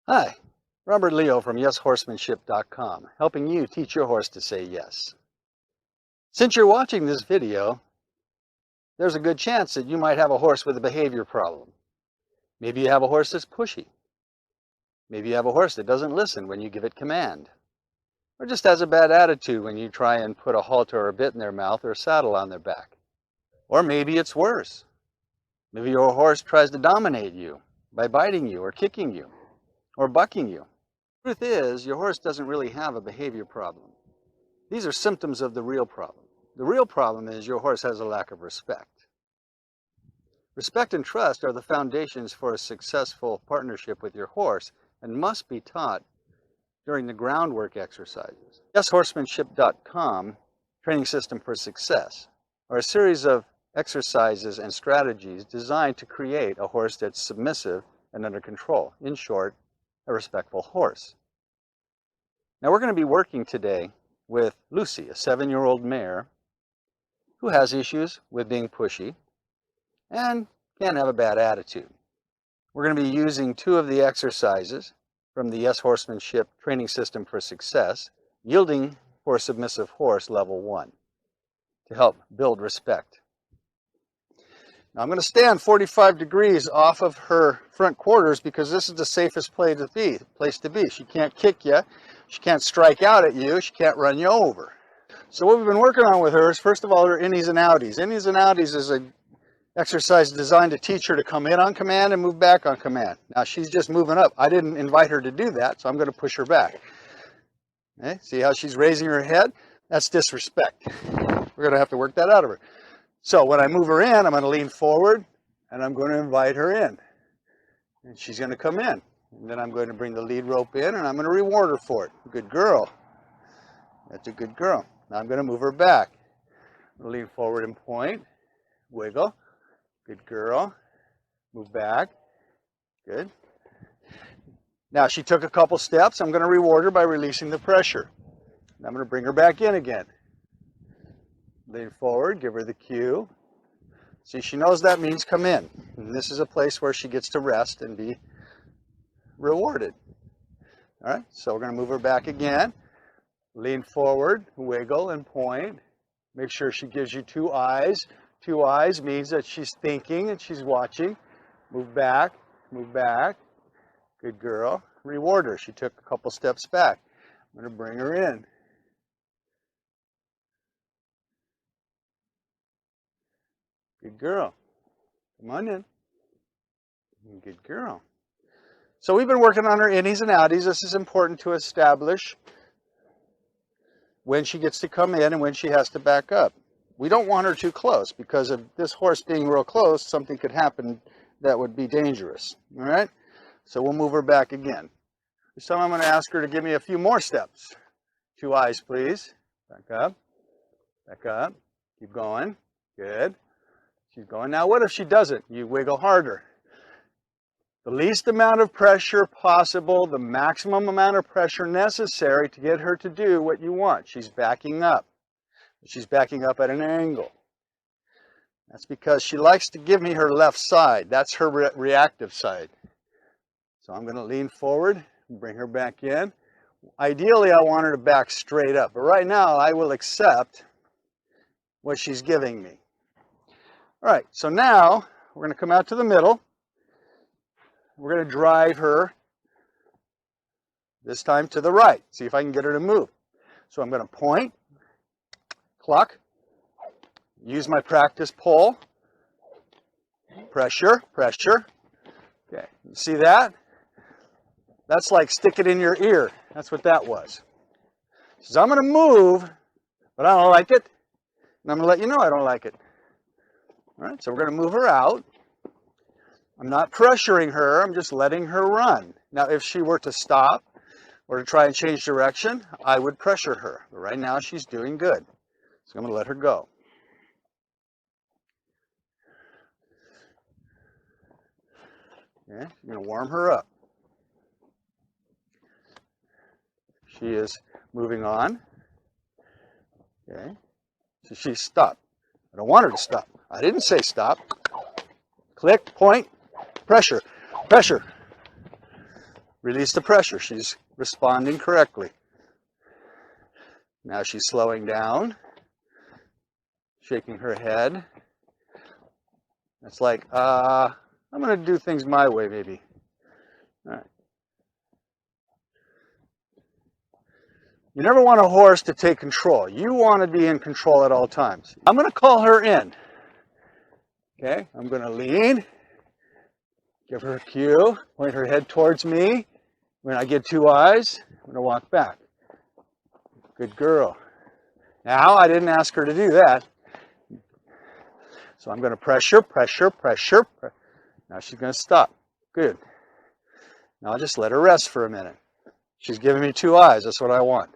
Hi, Robert Leo from YesHorsemanship.com, helping you teach your horse to say yes. Since you're watching this video, there's a good chance that you might have a horse with a behavior problem. Maybe you have a horse that's pushy. Maybe you have a horse that doesn't listen when you give it command, or just has a bad attitude when you try and put a halter or a bit in their mouth or a saddle on their back. Or maybe it's worse. Maybe your horse tries to dominate you by biting you or kicking you or bucking you. The truth is, your horse doesn't really have a behavior problem. These are symptoms of the real problem. The real problem is your horse has a lack of respect. Respect and trust are the foundations for a successful partnership with your horse and must be taught during the groundwork exercises. YesHorsemanship.com Training System for Success are a series of exercises and strategies designed to create a horse that's submissive and under control. In short, a respectful horse. Now we're going to be working today with Lucy, a 7-year-old mare who has issues with being pushy and can have a bad attitude. We're going to be using 2 of the exercises from the Yes Horsemanship Training System for Success, Yielding for a Submissive Horse Level 1, to help build respect. Now I'm going to stand 45 degrees off of her front quarters because this is the safest place to be. She can't kick you, she can't strike out at you, she can't run you over. So what we've been working on with her is, first of all, her innies and outies. Innies and outies is an exercise designed to teach her to come in on command and move back on command. Now she's just moving up. I didn't invite her to do that, so I'm going to push her back. Okay? See how she's raising her head? That's disrespect. We're going to have to work that out of her. So when I move her in, I'm going to lean forward and I'm going to invite her in. And she's going to come in. And then I'm going to bring the lead rope in and I'm going to reward her for it. Good girl. That's a good girl. Now I'm going to move her back. Lean forward and point. Wiggle. Good girl. Move back. Good. Now she took a couple steps. I'm going to reward her by releasing the pressure. And I'm going to bring her back in again. Lean forward, give her the cue. See, she knows that means come in. And this is a place where she gets to rest and be rewarded. All right, so we're going to move her back again. Lean forward, wiggle, and point. Make sure she gives you 2 eyes. 2 eyes means that she's thinking and she's watching. Move back, move back. Good girl. Reward her. She took a couple steps back. I'm going to bring her in. Good girl. Come on in. Good girl. So we've been working on her innies and outies. This is important to establish when she gets to come in and when she has to back up. We don't want her too close because of this horse being real close, something could happen that would be dangerous. All right? So we'll move her back again. This time I'm going to ask her to give me a few more steps. 2 eyes, please. Back up. Back up. Keep going. Good. She's going. Now what if she doesn't? You wiggle harder. The least amount of pressure possible, the maximum amount of pressure necessary to get her to do what you want. She's backing up. She's backing up at an angle. That's because she likes to give me her left side. That's her reactive side. So I'm going to lean forward and bring her back in. Ideally, I want her to back straight up. But right now, I will accept what she's giving me. All right, so now we're going to come out to the middle. We're going to drive her, this time to the right. See if I can get her to move. So I'm going to point, cluck, use my practice pull, pressure, pressure. Okay, you see that? That's like stick it in your ear. That's what that was. So I'm going to move, but I don't like it. And I'm going to let you know I don't like it. All right, so we're going to move her out. I'm not pressuring her, I'm just letting her run. Now, if she were to stop or to try and change direction, I would pressure her. But right now, she's doing good. So I'm going to let her go. Okay, I'm going to warm her up. She is moving on. Okay, so she's stopped. I don't want her to stop. I didn't say stop. Click, point, pressure, pressure. Release the pressure. She's responding correctly. Now she's slowing down, shaking her head. It's like, I'm going to do things my way, maybe. All right. You never want a horse to take control. You want to be in control at all times. I'm going to call her in. Okay, I'm going to lean, give her a cue, point her head towards me. When I get 2 eyes, I'm going to walk back. Good girl. Now, I didn't ask her to do that. So I'm going to pressure, pressure, pressure. Now she's going to stop. Good. Now I'll just let her rest for a minute. She's giving me 2 eyes. That's what I want.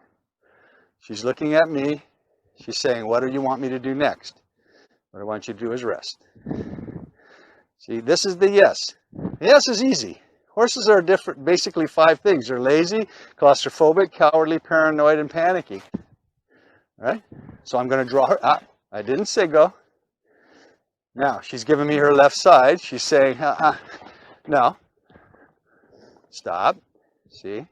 She's looking at me. She's saying, what do you want me to do next? What I want you to do is rest. See, this is the yes. The yes is easy. Horses are different, basically 5 things. They're lazy, claustrophobic, cowardly, paranoid, and panicky. All right? So I'm going to draw her out. I didn't say go. Now, she's giving me her left side. She's saying, no. Stop. See?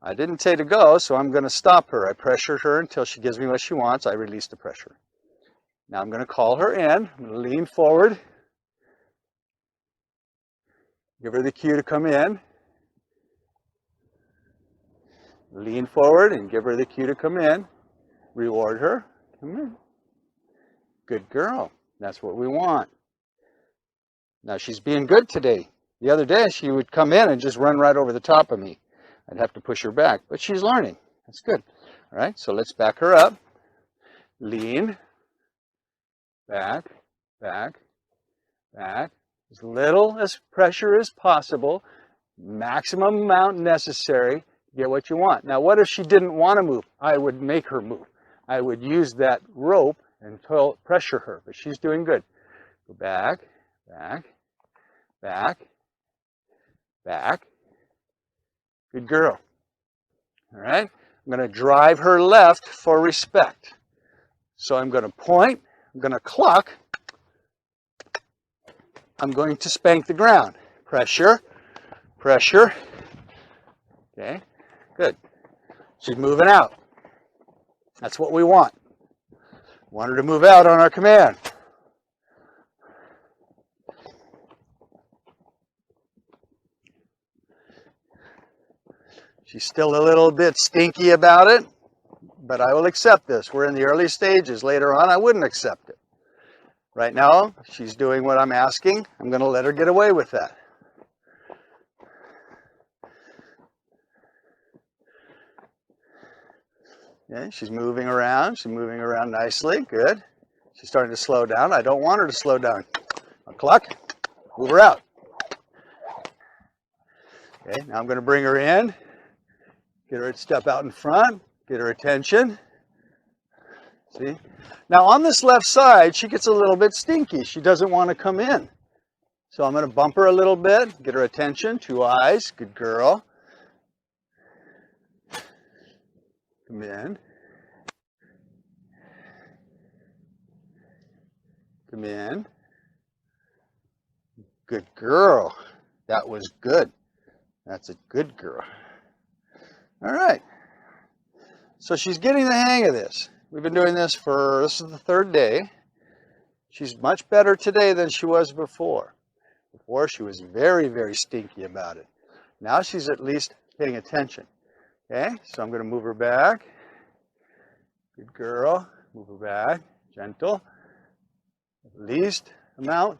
I didn't say to go, so I'm going to stop her. I pressure her until she gives me what she wants. I release the pressure. Now I'm going to call her in. I'm going to lean forward. Give her the cue to come in. Lean forward and give her the cue to come in. Reward her. Come in. Good girl. That's what we want. Now she's being good today. The other day she would come in and just run right over the top of me. I'd have to push her back, but she's learning. That's good. All right, so let's back her up. Lean. Back, back, back. As little as pressure as possible. Maximum amount necessary to get what you want. Now, what if she didn't want to move? I would make her move. I would use that rope and pressure her, but she's doing good. Go back, back, back, back. Good girl. All right? I'm going to drive her left for respect. So I'm going to point. I'm going to cluck. I'm going to spank the ground. Pressure, pressure. Okay, good. She's moving out. That's what we want. Want her to move out on our command. She's still a little bit stinky about it, but I will accept this. We're in the early stages. Later on, I wouldn't accept it. Right now, she's doing what I'm asking. I'm going to let her get away with that. Okay, she's moving around. She's moving around nicely. Good. She's starting to slow down. I don't want her to slow down. I'll cluck. Move her out. Okay, now I'm going to bring her in. Get her to step out in front. Get her attention. See? Now on this left side, she gets a little bit stinky. She doesn't want to come in. So I'm going to bump her a little bit. Get her attention. 2 eyes. Good girl. Come in. Come in. Good girl. That was good. That's a good girl. All right. So she's getting the hang of this. We've been doing this this is the 3rd day. She's much better today than she was before. Before she was very, very stinky about it. Now she's at least paying attention. Okay, so I'm going to move her back. Good girl. Move her back. Gentle. Least amount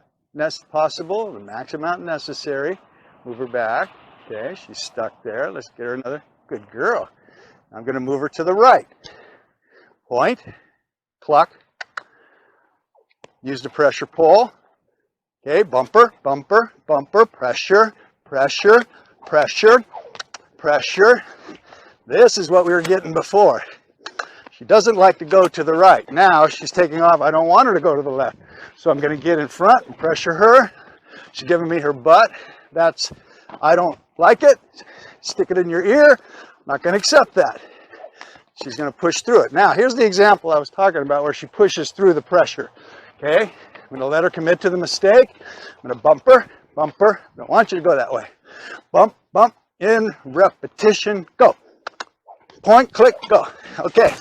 possible, the max amount necessary. Move her back. Okay, she's stuck there. Let's get her another. Good girl. I'm going to move her to the right. Point. Cluck. Use the pressure pull. Okay, bumper, bumper, bumper, pressure, pressure, pressure, pressure. This is what we were getting before. She doesn't like to go to the right. Now she's taking off. I don't want her to go to the left. So I'm going to get in front and pressure her. She's giving me her butt. I don't like it. Stick it in your ear. I'm not going to accept that. She's going to push through it. Now, here's the example I was talking about where she pushes through the pressure. Okay? I'm going to let her commit to the mistake. I'm going to bump her, bump her. I don't want you to go that way. Bump, bump, in repetition, go. Point, click, go. Okay.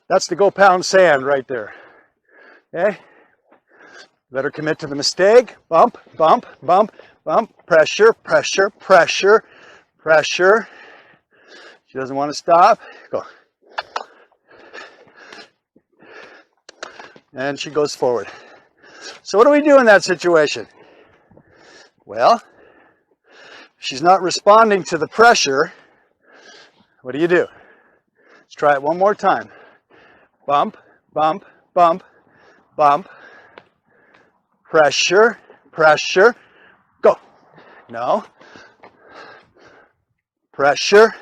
That's the go pound sand right there. Okay. Better commit to the mistake. Bump, bump, bump, bump. Pressure, pressure, pressure, pressure. She doesn't want to stop. Go. And she goes forward. So what do we do in that situation? Well, she's not responding to the pressure. What do? Let's try it one more time. Bump, bump, bump, bump. Pressure, pressure, go. No. Pressure,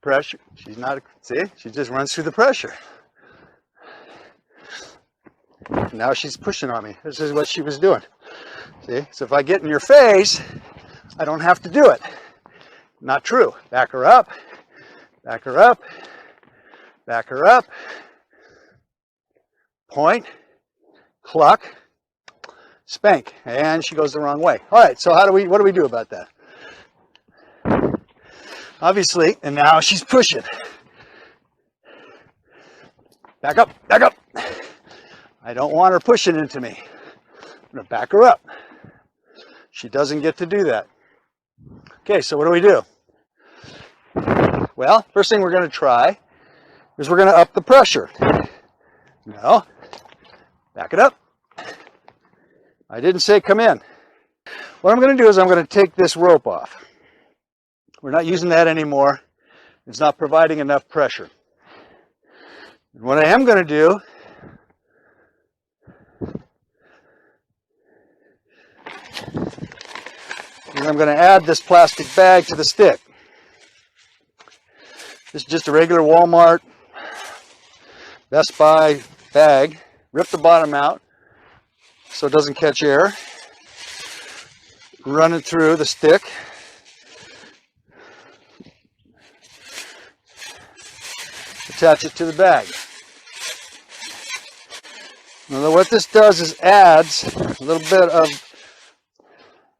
pressure. She's not, see, she just runs through the pressure. Now she's pushing on me. This is what she was doing. See, so if I get in your face, I don't have to do it. Not true. Back her up, back her up, back her up. Point, cluck, spank, and she goes the wrong way. All right, so what do we do about that? Obviously, and now she's pushing. Back up, back up. I don't want her pushing into me. I'm going to back her up. She doesn't get to do that. Okay, so what do we do? Well, first thing we're going to try is we're going to up the pressure. No. Back it up. I didn't say come in. What I'm going to do is I'm going to take this rope off. We're not using that anymore. It's not providing enough pressure. And what I am going to do is I'm going to add this plastic bag to the stick. This is just a regular Walmart, Best Buy bag. Rip the bottom out so it doesn't catch air. Run it through the stick. Attach it to the bag. Now what this does is adds a little bit of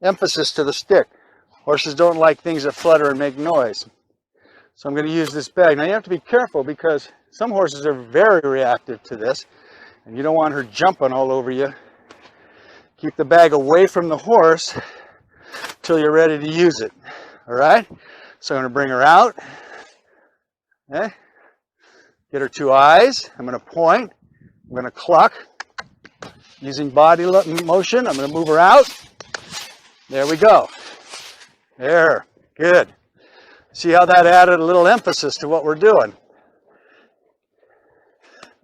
emphasis to the stick. Horses don't like things that flutter and make noise. So I'm going to use this bag. Now you have to be careful because some horses are very reactive to this and you don't want her jumping all over you. Keep the bag away from the horse till you're ready to use it. All right? So I'm going to bring her out. Okay? Get her 2 eyes. I'm going to point. I'm going to cluck. Using body motion, I'm going to move her out. There we go. There. Good. See how that added a little emphasis to what we're doing.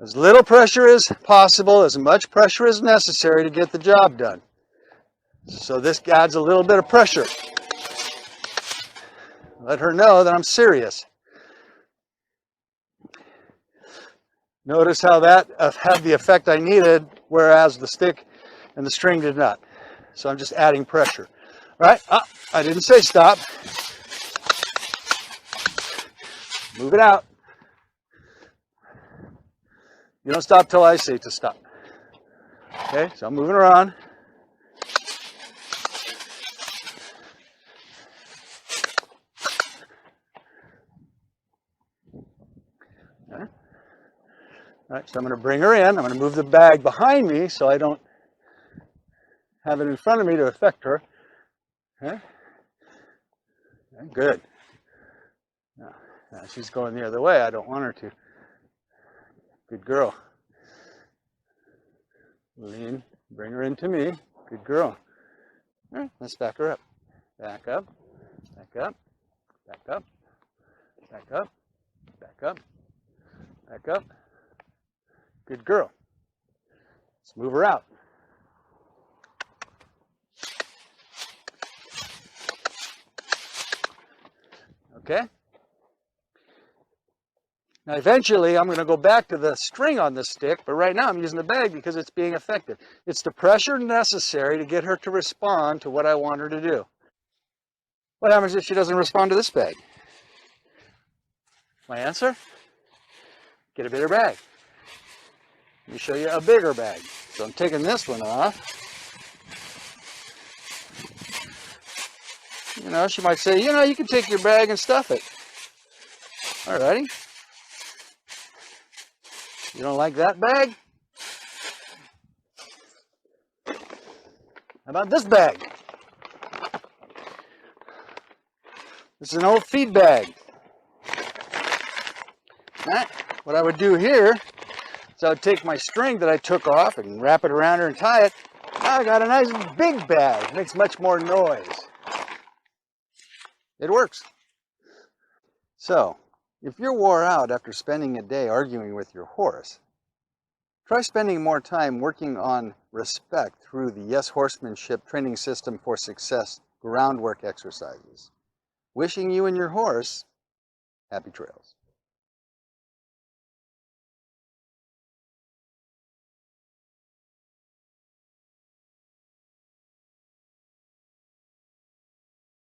As little pressure as possible, as much pressure as necessary to get the job done. So this adds a little bit of pressure. Let her know that I'm serious. Notice how that had the effect I needed, whereas the stick and the string did not. So I'm just adding pressure. All right, I didn't say stop. Move it out. You don't stop till I say to stop. Okay, so I'm moving around. Okay. All right, so I'm going to bring her in. I'm going to move the bag behind me so I don't have it in front of me to affect her. Okay. Okay, good. Now she's going the other way. I don't want her to. Good girl. Lean. Bring her into me. Good girl. All right, let's back her up. Back up. Back up. Back up. Back up. Back up. Back up. Good girl. Let's move her out. Okay? Now eventually I'm going to go back to the string on this stick, but right now I'm using the bag because it's being effective. It's the pressure necessary to get her to respond to what I want her to do. What happens if she doesn't respond to this bag? My answer? Get a bigger bag. Let me show you a bigger bag. So I'm taking this one off. You know, she might say, you know, you can take your bag and stuff it. Alrighty. You don't like that bag? How about this bag? This is an old feed bag. Right? What I would do here is I would take my string that I took off and wrap it around her and tie it. Now I got a nice big bag. It makes much more noise. It works. So, if you're wore out after spending a day arguing with your horse, try spending more time working on respect through the Yes Horsemanship Training System for Success groundwork exercises. Wishing you and your horse happy trails.